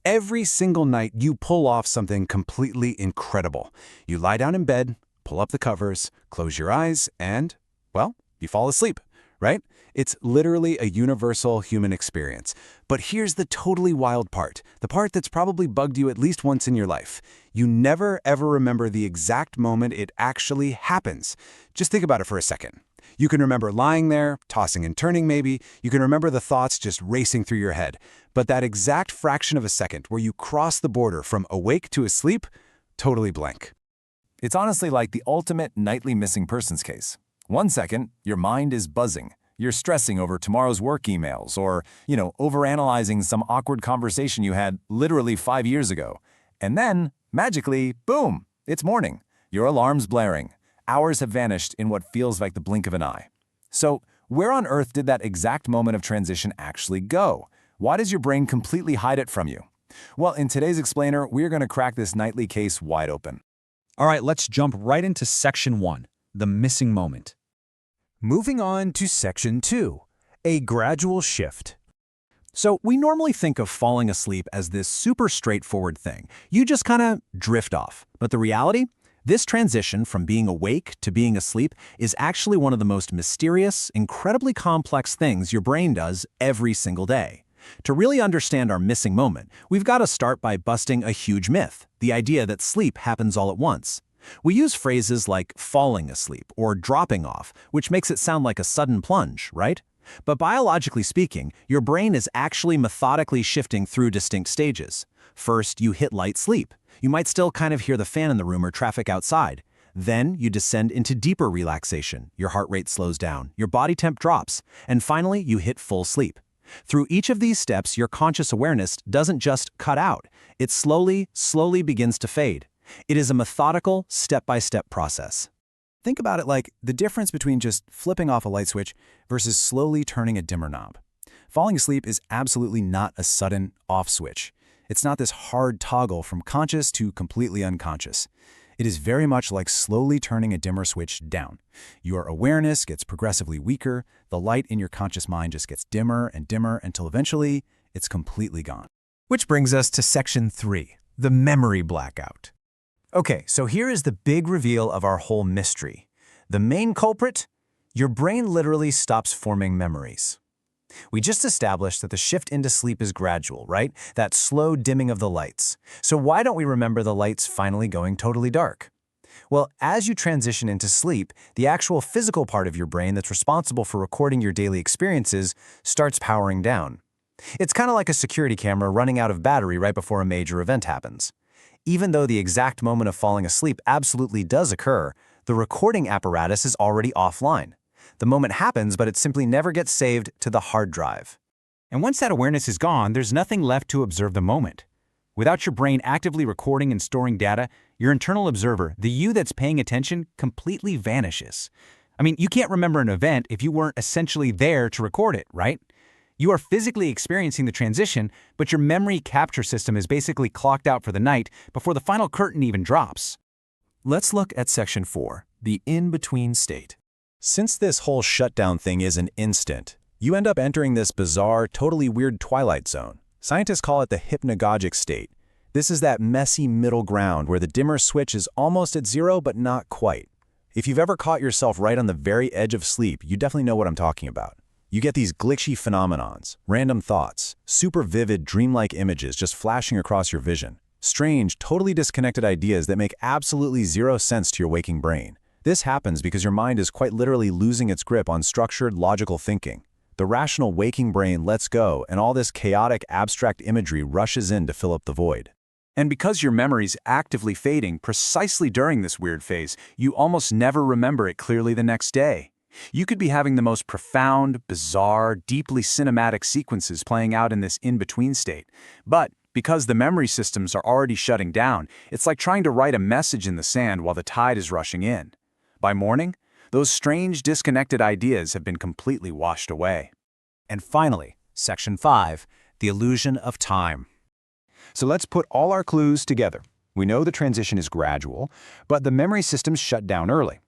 Every single night, you pull off something completely incredible. You lie down in bed, pull up the covers, close your eyes, and, well, you fall asleep, right? It's literally a universal human experience. But here's the totally wild part, the part that's probably bugged you at least once in your life. You never, ever remember the exact moment it actually happens. Just think about it for a second. You can remember lying there, tossing and turning maybe. You can remember the thoughts just racing through your head. But that exact fraction of a second where you cross the border from awake to asleep, totally blank. It's honestly like the ultimate nightly missing persons case. 1 second, your mind is buzzing. You're stressing over tomorrow's work emails or, overanalyzing some awkward conversation you had literally 5 years ago. And then, magically, boom, it's morning. Your alarm's blaring. Hours have vanished in what feels like the blink of an eye. So, where on earth did that exact moment of transition actually go? Why does your brain completely hide it from you? Well, in today's explainer, we're going to crack this nightly case wide open. All right, let's jump right into Section 1, the missing moment. Moving on to Section 2, a gradual shift. So we normally think of falling asleep as this super straightforward thing. You just kind of drift off. But the reality? This transition from being awake to being asleep is actually one of the most mysterious, incredibly complex things your brain does every single day. To really understand our missing moment, we've got to start by busting a huge myth, the idea that sleep happens all at once. We use phrases like falling asleep or dropping off, which makes it sound like a sudden plunge, right? But biologically speaking, your brain is actually methodically shifting through distinct stages. First, you hit light sleep. You might still kind of hear the fan in the room or traffic outside. Then, you descend into deeper relaxation. Your heart rate slows down, your body temp drops, and finally, you hit full sleep. Through each of these steps, your conscious awareness doesn't just cut out. It slowly begins to fade. It is a methodical, step-by-step process. Think about it like the difference between just flipping off a light switch versus slowly turning a dimmer knob. Falling asleep is absolutely not a sudden off switch. It's not this hard toggle from conscious to completely unconscious. It is very much like slowly turning a dimmer switch down. Your awareness gets progressively weaker, the light in your conscious mind just gets dimmer and dimmer until eventually it's completely gone. Which brings us to Section 3, the memory blackout. Okay, so here is the big reveal of our whole mystery. The main culprit? Your brain literally stops forming memories. We just established that the shift into sleep is gradual, right? That slow dimming of the lights. So why don't we remember the lights finally going totally dark? Well, as you transition into sleep, the actual physical part of your brain that's responsible for recording your daily experiences starts powering down. It's kind of like a security camera running out of battery right before a major event happens. Even though the exact moment of falling asleep absolutely does occur, the recording apparatus is already offline. The moment happens, but it simply never gets saved to the hard drive. And once that awareness is gone, there's nothing left to observe the moment. Without your brain actively recording and storing data, your internal observer, the you that's paying attention, completely vanishes. I mean, you can't remember an event if you weren't essentially there to record it, right? You are physically experiencing the transition, but your memory capture system is basically clocked out for the night before the final curtain even drops. Let's look at Section 4, the in-between state. Since this whole shutdown thing is an instant, you end up entering this bizarre, totally weird twilight zone. Scientists call it the hypnagogic state. This is that messy middle ground where the dimmer switch is almost at zero, but not quite. If you've ever caught yourself right on the very edge of sleep, you definitely know what I'm talking about. You get these glitchy phenomenons, random thoughts, super vivid, dreamlike images just flashing across your vision. Strange, totally disconnected ideas that make absolutely zero sense to your waking brain. This happens because your mind is quite literally losing its grip on structured, logical thinking. The rational waking brain lets go, and all this chaotic, abstract imagery rushes in to fill up the void. And because your memory's actively fading precisely during this weird phase, you almost never remember it clearly the next day. You could be having the most profound, bizarre, deeply cinematic sequences playing out in this in-between state. But because the memory systems are already shutting down, it's like trying to write a message in the sand while the tide is rushing in. By morning, those strange, disconnected ideas have been completely washed away. And finally, Section 5, the illusion of time. So let's put all our clues together. We know the transition is gradual, but the memory systems shut down early.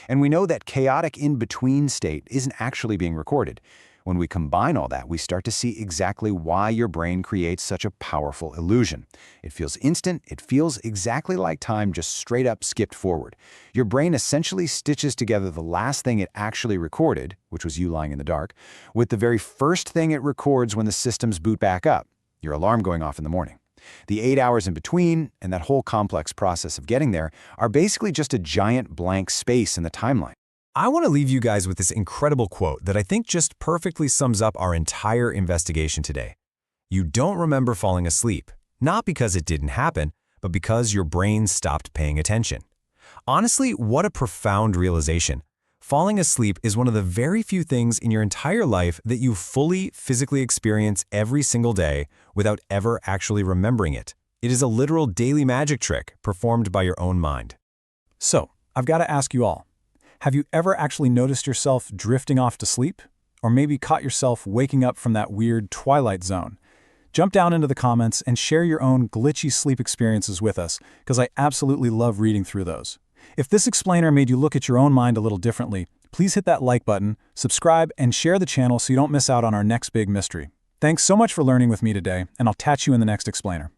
And we know that chaotic in-between state isn't actually being recorded. When we combine all that, we start to see exactly why your brain creates such a powerful illusion. It feels instant, it feels exactly like time just straight up skipped forward. Your brain essentially stitches together the last thing it actually recorded, which was you lying in the dark, with the very first thing it records when the systems boot back up, your alarm going off in the morning. The 8 hours in between, and that whole complex process of getting there, are basically just a giant blank space in the timeline. I want to leave you guys with this incredible quote that I think just perfectly sums up our entire investigation today. You don't remember falling asleep, not because it didn't happen, but because your brain stopped paying attention. Honestly, what a profound realization. Falling asleep is one of the very few things in your entire life that you fully physically experience every single day without ever actually remembering it. It is a literal daily magic trick performed by your own mind. So, I've got to ask you all, have you ever actually noticed yourself drifting off to sleep? Or maybe caught yourself waking up from that weird twilight zone? Jump down into the comments and share your own glitchy sleep experiences with us, because I absolutely love reading through those. If this explainer made you look at your own mind a little differently, please hit that like button, subscribe, and share the channel so you don't miss out on our next big mystery. Thanks so much for learning with me today, and I'll catch you in the next explainer.